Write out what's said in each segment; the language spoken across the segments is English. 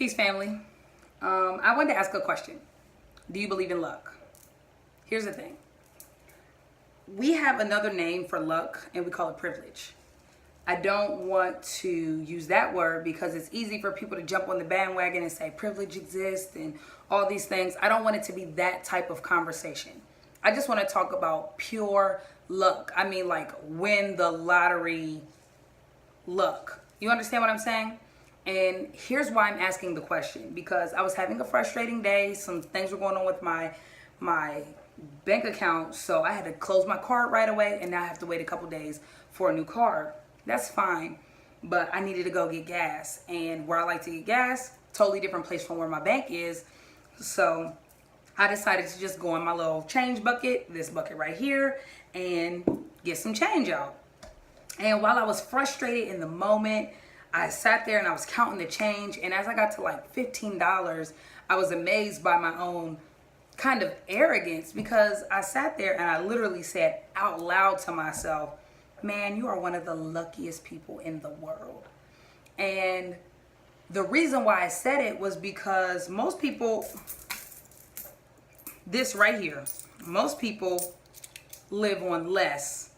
Peace, family. I wanted to ask a question. Do you believe in luck? Here's the thing. We have another name for luck, and we call it privilege. I don't want to use that word because it's easy for people to jump on the bandwagon and say privilege exists and all these things. I don't want it to be that type of conversation. I just want to talk about pure luck. I mean, like win the lottery luck. You understand what I'm saying? And here's why I'm asking the question, because I was having a frustrating day. Some things were going on with my bank account, so I had to close my card right away, and now I have to wait a couple days for a new card. That's fine, but I needed to go get gas, and where I like to get gas, totally different place from where my bank is. So I decided to just go in my little change bucket, this bucket right here, and get some change out. And while I was frustrated in the moment, I sat there and I was counting the change, and as I got to like $15, I was amazed by my own kind of arrogance, because I sat there and I literally said out loud to myself, man, you are one of the luckiest people in the world. And the reason why I said it was because most people, this right here, most people live on less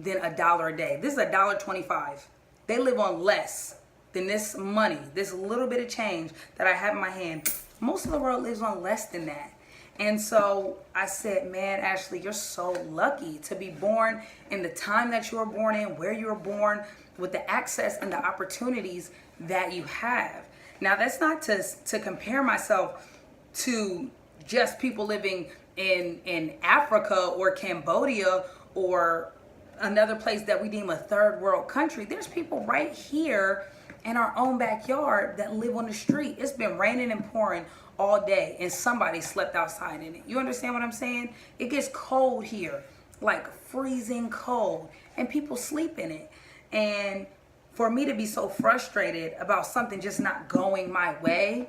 than $1 a day. This is $1.25. They live on less than this money, this little bit of change that I have in my hand. Most of the world lives on less than that. And so I said, man, Ashley, you're so lucky to be born in the time that you were born in, where you were born, with the access and the opportunities that you have. Now, that's not to compare myself to just people living in Africa or Cambodia or another place that we deem a third world country. There's people right here in our own backyard that live on the street. It's been raining and pouring all day and somebody slept outside in it. You understand what I'm saying? It gets cold here, like freezing cold, and people sleep in it. And for me to be so frustrated about something just not going my way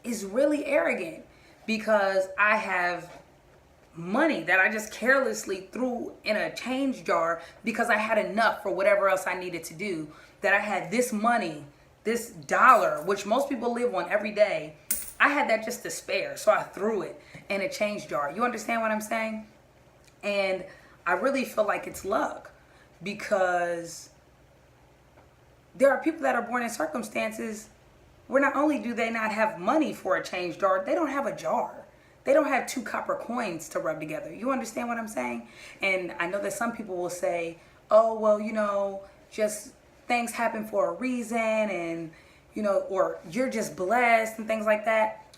is really arrogant, because I have money that I just carelessly threw in a change jar because I had enough for whatever else I needed to do, that I had this money, this dollar, which most people live on every day. I had that just to spare, so I threw it in a change jar. You understand what I'm saying? And I really feel like it's luck, because there are people that are born in circumstances where not only do they not have money for a change jar, they don't have a jar. They don't have 2 copper coins to rub together. You understand what I'm saying? And I know that some people will say, oh, well, you know, just things happen for a reason, and, you know, or you're just blessed and things like that.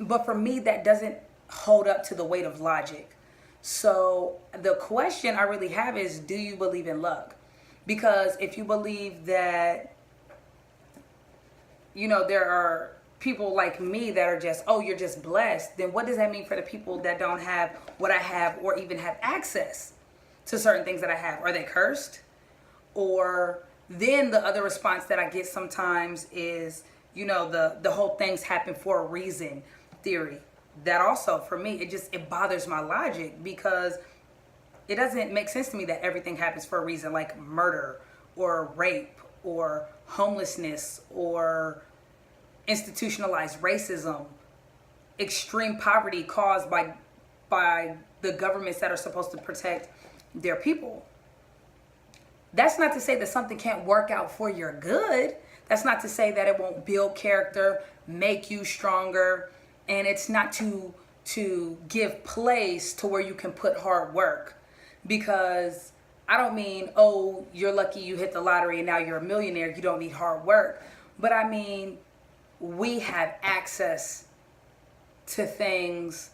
But for me, that doesn't hold up to the weight of logic. So the question I really have is, do you believe in luck? Because if you believe that, you know, there are people like me that are just, oh, you're just blessed, then what does that mean for the people that don't have what I have, or even have access to certain things that I have? Are they cursed? Or then the other response that I get sometimes is, you know, the whole things happen for a reason theory. That also, for me, it bothers my logic, because it doesn't make sense to me that everything happens for a reason, like murder or rape or homelessness or institutionalized racism, extreme poverty caused by the governments that are supposed to protect their people. That's not to say that something can't work out for your good. That's not to say that it won't build character, make you stronger, and it's not to give place to where you can put hard work. Because I don't mean, oh, you're lucky you hit the lottery and now you're a millionaire, you don't need hard work. But I mean, we have access to things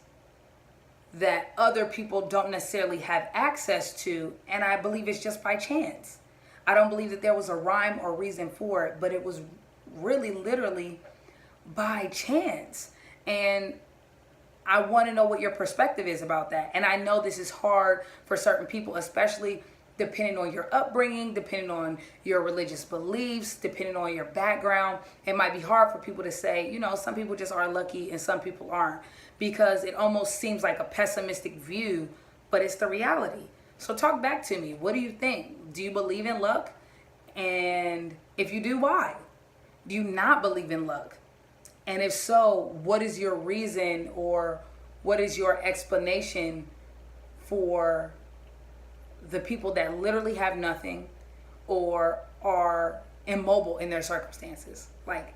that other people don't necessarily have access to, and I believe it's just by chance. I don't believe that there was a rhyme or reason for it, but it was really literally by chance. And I want to know what your perspective is about that. And I know this is hard for certain people, especially depending on your upbringing, depending on your religious beliefs, depending on your background. It might be hard for people to say, you know, some people just are lucky and some people aren't, because it almost seems like a pessimistic view, but it's the reality. So talk back to me. What do you think? Do you believe in luck? And if you do, why? Do you not believe in luck? And if so, what is your reason or what is your explanation for the people that literally have nothing or are immobile in their circumstances? Like,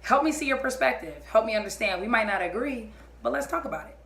help me see your perspective. Help me understand. We might not agree, but let's talk about it.